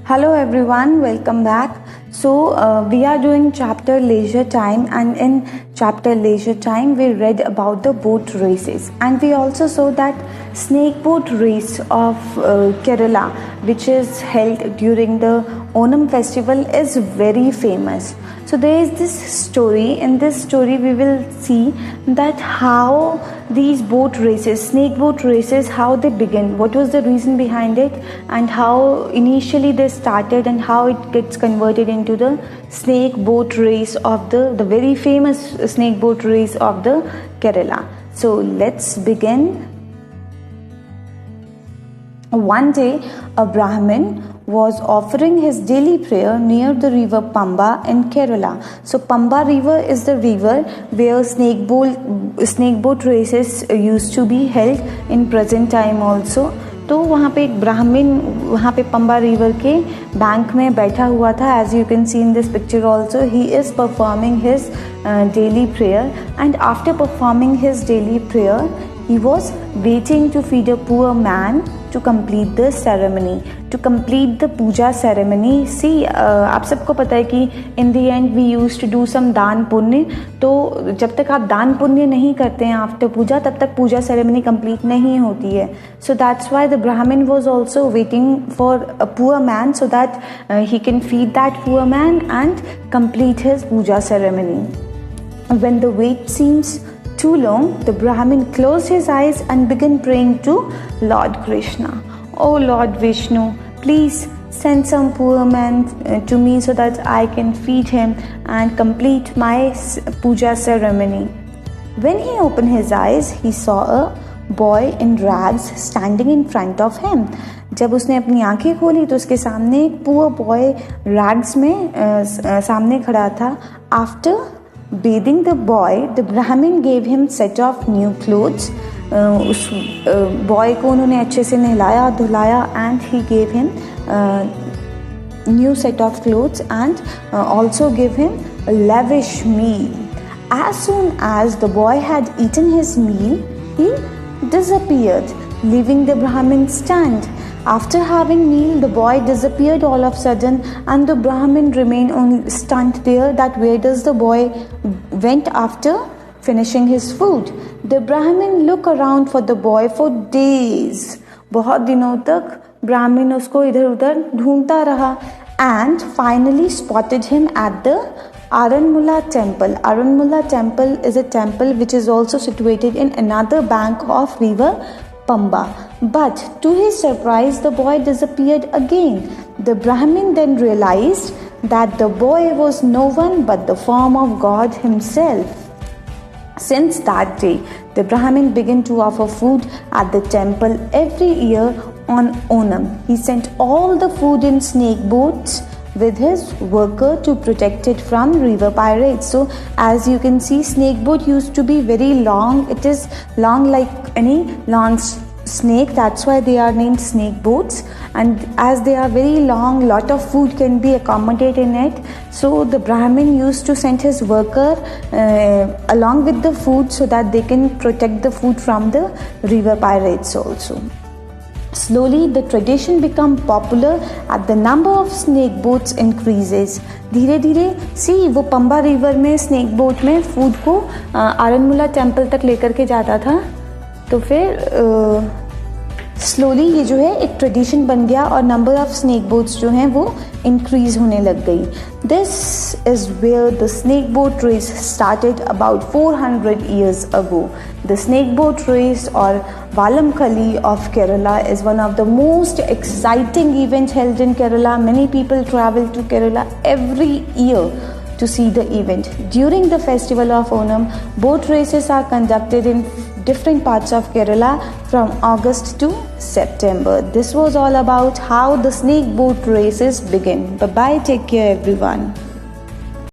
Hello everyone, welcome back. We are doing chapter leisure time, and in chapter leisure time we read about the boat races, and we also saw that snake boat race of Kerala, which is held during the Onam festival, is very famous. So there is this story. In this story we will see that how these boat races, snake boat races, how they begin, what was the reason behind it, and how initially they started, and how it gets converted into the snake boat race of the very famous snake boat race of the Kerala. So let's begin. One day a Brahmin was offering his daily prayer near the river Pamba in Kerala. So Pamba river is the river where snake boat races used to be held in present time also. तो वहाँ पे एक ब्राह्मण वहाँ पे Pamba river के bank में बैठा हुआ था. As you can see in this picture also, he is performing his daily prayer, and after performing his daily prayer he was waiting to feed a poor man to complete the ceremony, to complete the puja ceremony. See, आप सबको पता है कि in the end we used to do some दान पुण्य. तो जब तक आप दान पुण्य नहीं करते हैं after पूजा, तब तक पूजा ceremony complete नहीं होती है. So that's why the Brahmin was also waiting for a poor man so that he can feed that poor man and complete his puja ceremony. When the wait seems too long, the Brahmin closed his eyes and began praying to Lord Krishna. Oh Lord Vishnu, please send some poor man to me so that I can feed him and complete my puja ceremony. When he opened his eyes, he saw a boy in rags standing in front of him. जब उसने अपनी आंखें खोली तो उसके सामने एक poor boy rags में सामने खड़ा था. After bathing the boy, the Brahmin gave him set of new clothes. उस बॉय को उन्होंने अच्छे से नहलाया धुलाया, and he gave him new set of clothes and also gave him a lavish meal. As soon as the boy had eaten his meal, he disappeared, leaving the Brahmin stand. After having meal, the boy disappeared all of a sudden, and the Brahmin remained only stunned there that where does the boy went after finishing his food. The Brahmin looked around for the boy for days. बहुत दिनों तक Brahmin उसको इधर उधर ढूंढता रहा, and finally spotted him at the Aranmula temple. Aranmula temple is a temple which is also situated in another bank of river Pamba. But to his surprise, the boy disappeared again. The Brahmin then realized that the boy was no one but the form of God himself. Since that day, the Brahmin began to offer food at the temple every year on Onam. He sent all the food in snake boats with his worker to protect it from river pirates. So as you can see, snake boat used to be very long. It is long like any long snake, that's why they are named snake boats, and as they are very long, lot of food can be accommodated in it. So the Brahmin used to send his worker along with the food so that they can protect the food from the river pirates also. Slowly the tradition become popular as the number of snake boats increases. धीरे धीरे वो Pamba river में snake boat में food को आरनमुला temple तक लेकर के जाता था. तो फिर स्लोली ये जो है एक ट्रेडिशन बन गया और नंबर ऑफ स्नेक बोट्स जो हैं वो इंक्रीज होने लग गई. This is where the snake boat race started about 400 years ago. The snake boat race or Valamkali of Kerala is one of the most exciting events held in Kerala. Many people travel to Kerala every year to see the event. During the festival of Onam, boat races are conducted in different parts of Kerala from August to September. This was all about how the snake boat races begin. Bye bye, take care everyone.